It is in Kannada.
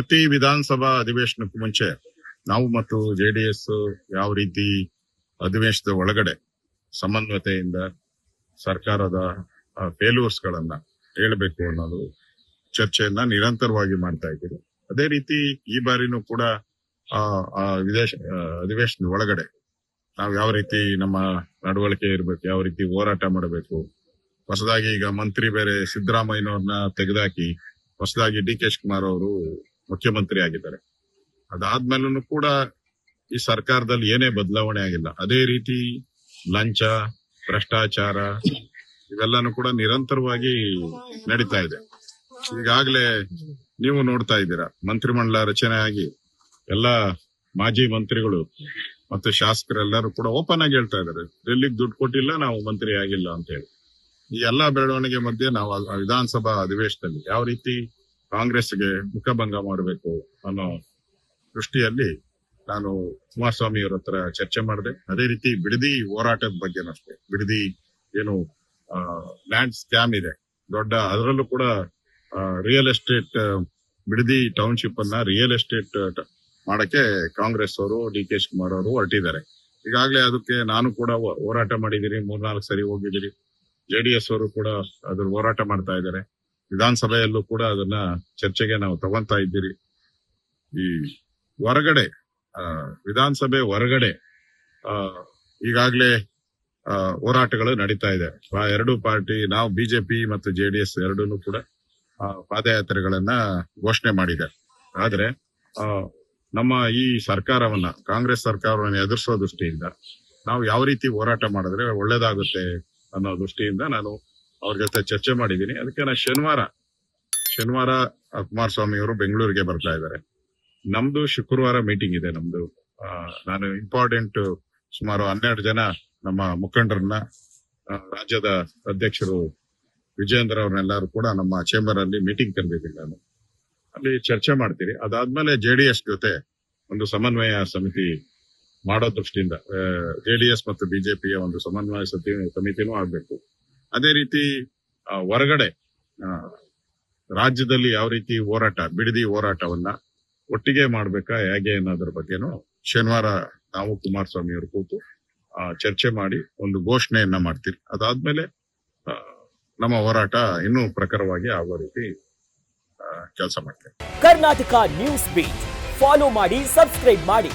ಪ್ರತಿ ವಿಧಾನಸಭಾ ಅಧಿವೇಶನಕ್ಕೂ ಮುಂಚೆ ನಾವು ಮತ್ತು ಜೆಡಿಎಸ್ ಯಾವ ರೀತಿ ಅಧಿವೇಶನದ ಒಳಗಡೆ ಸಮನ್ವಯತೆಯಿಂದ ಸರ್ಕಾರದ ಫೇಲ್ಯೂರ್ಸ್ ಗಳನ್ನ ಹೇಳಬೇಕು ಅನ್ನೋದು ಚರ್ಚೆಯನ್ನ ನಿರಂತರವಾಗಿ ಮಾಡ್ತಾ ಇದ್ದೀವಿ. ಅದೇ ರೀತಿ ಈ ಬಾರಿನೂ ಕೂಡ ಅಧಿವೇಶನದ ಒಳಗಡೆ ನಾವು ಯಾವ ರೀತಿ ನಮ್ಮ ನಡವಳಿಕೆ ಇರಬೇಕು, ಯಾವ ರೀತಿ ಹೋರಾಟ ಮಾಡಬೇಕು. ಹೊಸದಾಗಿ ಈಗ ಮಂತ್ರಿ ಬೇರೆ ಸಿದ್ದರಾಮಯ್ಯನವ್ರನ್ನ ತೆಗೆದಾಕಿ ಹೊಸದಾಗಿ ಡಿ.ಕೆ. ಶಿವಕುಮಾರ್ ಅವರು ಮುಖ್ಯಮಂತ್ರಿ ಆಗಿದ್ದಾರೆ. ಅದಾದ್ಮೇಲೂ ಕೂಡ ಈ ಸರ್ಕಾರದಲ್ಲಿ ಏನೇ ಬದಲಾವಣೆ ಆಗಿಲ್ಲ. ಅದೇ ರೀತಿ ಲಂಚ, ಭ್ರಷ್ಟಾಚಾರ ಇವೆಲ್ಲಾನು ಕೂಡ ನಿರಂತರವಾಗಿ ನಡೀತಾ ಇದೆ. ಈಗಾಗಲೇ ನೀವು ನೋಡ್ತಾ ಇದ್ದೀರಾ, ಮಂತ್ರಿಮಂಡಲ ರಚನೆ ಆಗಿ ಎಲ್ಲ ಮಾಜಿ ಮಂತ್ರಿಗಳು ಮತ್ತು ಶಾಸಕರೆಲ್ಲರೂ ಕೂಡ ಓಪನ್ ಆಗಿ ಹೇಳ್ತಾ ಇದ್ದಾರೆ, ಡೆಲ್ಲಿಗೆ ದುಡ್ಡು ಕೊಟ್ಟಿಲ್ಲ, ನಾವು ಮಂತ್ರಿ ಆಗಿಲ್ಲ ಅಂತ ಹೇಳಿ. ಈ ಎಲ್ಲಾ ಬೆಳವಣಿಗೆ ಮಧ್ಯೆ ನಾವು ವಿಧಾನಸಭಾ ಅಧಿವೇಶನದಲ್ಲಿ ಯಾವ ರೀತಿ ಕಾಂಗ್ರೆಸ್ಗೆ ಮುಖಭಂಗ ಮಾಡಬೇಕು ಅನ್ನೋ ದೃಷ್ಟಿಯಲ್ಲಿ ನಾನು ಕುಮಾರಸ್ವಾಮಿ ಅವರ ಹತ್ರ ಚರ್ಚೆ ಮಾಡಿದೆ. ಅದೇ ರೀತಿ ಬಿಡದಿ ಹೋರಾಟದ ಬಗ್ಗೆನೂ ಅಷ್ಟೇ. ಬಿಡದಿ ಏನು ಲ್ಯಾಂಡ್ ಸ್ಕ್ಯಾಮ್ ಇದೆ ದೊಡ್ಡ, ಅದರಲ್ಲೂ ಕೂಡ ರಿಯಲ್ ಎಸ್ಟೇಟ್ ಬಿಡದಿ ಟೌನ್ಶಿಪ್ ಅನ್ನ ರಿಯಲ್ ಎಸ್ಟೇಟ್ ಮಾಡಕ್ಕೆ ಕಾಂಗ್ರೆಸ್ ಅವರು ಡಿ.ಕೆ. ಶಿವಕುಮಾರ್ ಅವರು ಹೊರಟಿದ್ದಾರೆ. ಈಗಾಗಲೇ ಅದಕ್ಕೆ ನಾನು ಕೂಡ ಹೋರಾಟ ಮಾಡಿದ್ದೀನಿ, 3-4 ಸರಿ ಹೋಗಿದ್ದೀನಿ. ಜೆಡಿಎಸ್ ಅವರು ಕೂಡ ಅದ್ರ ಹೋರಾಟ ಮಾಡ್ತಾ ಇದ್ದಾರೆ. ವಿಧಾನಸಭೆಯಲ್ಲೂ ಕೂಡ ಅದನ್ನ ಚರ್ಚೆಗೆ ನಾವು ತಗೊಂತಾ ಇದ್ದೀರಿ. ಈ ಹೊರಗಡೆ ವಿಧಾನಸಭೆ ಹೊರಗಡೆ ಈಗಾಗಲೇ ಹೋರಾಟಗಳು ನಡೀತಾ ಇದೆ. ಎರಡೂ ಪಾರ್ಟಿ, ನಾವು ಬಿಜೆಪಿ ಮತ್ತು ಜೆಡಿಎಸ್ ಎರಡೂ ಕೂಡ ಪಾದಯಾತ್ರೆಗಳನ್ನ ಘೋಷಣೆ ಮಾಡಿದೆ. ಆದ್ರೆ ನಮ್ಮ ಈ ಸರ್ಕಾರವನ್ನ, ಕಾಂಗ್ರೆಸ್ ಸರ್ಕಾರವನ್ನ ಎದುರಿಸೋ ದೃಷ್ಟಿಯಿಂದ ನಾವು ಯಾವ ರೀತಿ ಹೋರಾಟ ಮಾಡಿದ್ರೆ ಒಳ್ಳೇದಾಗುತ್ತೆ ಅನ್ನೋ ದೃಷ್ಟಿಯಿಂದ ನಾನು ಅವ್ರ ಜೊತೆ ಚರ್ಚೆ ಮಾಡಿದ್ದೀನಿ. ಅದಕ್ಕೆ ನಾನು ಶನಿವಾರ ಕುಮಾರಸ್ವಾಮಿ ಅವರು ಬೆಂಗಳೂರಿಗೆ ಬರ್ತಾ ಇದ್ದಾರೆ. ನಮ್ದು ಶುಕ್ರವಾರ ಮೀಟಿಂಗ್ ಇದೆ. ನಮ್ದು ನಾನು ಇಂಪಾರ್ಟೆಂಟ್ ಸುಮಾರು 12 ಜನ ನಮ್ಮ ಮುಖಂಡರನ್ನ, ರಾಜ್ಯದ ಅಧ್ಯಕ್ಷರು ವಿಜಯೇಂದ್ರ ಅವ್ರನ್ನೆಲ್ಲರೂ ಕೂಡ ನಮ್ಮ ಚೇಂಬರ್ ಅಲ್ಲಿ ಮೀಟಿಂಗ್ ಕರೆದಿದ್ದೀನಿ. ನಾನು ಅಲ್ಲಿ ಚರ್ಚೆ ಮಾಡ್ತೀನಿ. ಅದಾದ್ಮೇಲೆ ಜೆಡಿಎಸ್ ಜೊತೆ ಒಂದು ಸಮನ್ವಯ ಸಮಿತಿ ಮಾಡೋ ದೃಷ್ಟಿಯಿಂದ ಜೆಡಿಎಸ್ ಮತ್ತು ಬಿಜೆಪಿಯ ಒಂದು ಸಮನ್ವಯ ಸಮಿತಿನೂ ಆಗ್ಬೇಕು. ಅದೇ ರೀತಿ ಹೊರಗಡೆ ರಾಜ್ಯದಲ್ಲಿ ಯಾವ ರೀತಿ ಬಿಡದಿ ಹೋರಾಟವನ್ನ ಒಟ್ಟಿಗೆ ಮಾಡ್ಬೇಕಾ ಹೇಗೆ ಅನ್ನೋದ್ರ ಬಗ್ಗೆನೂ ಶನಿವಾರ ನಾವು ಕುಮಾರಸ್ವಾಮಿ ಅವರು ಕೂತು ಚರ್ಚೆ ಮಾಡಿ ಒಂದು ಘೋಷಣೆಯನ್ನ ಮಾಡ್ತೀರಿ. ಅದಾದ್ಮೇಲೆ ನಮ್ಮ ಹೋರಾಟ ಇನ್ನೂ ಪ್ರಖರವಾಗಿ ಆಗೋ ರೀತಿ ಕೆಲಸ ಮಾಡ್ತೇವೆ. ಕರ್ನಾಟಕ ನ್ಯೂಸ್ ಬೀಟ್ ಫಾಲೋ ಮಾಡಿ, ಸಬ್ಸ್ಕ್ರೈಬ್ ಮಾಡಿ.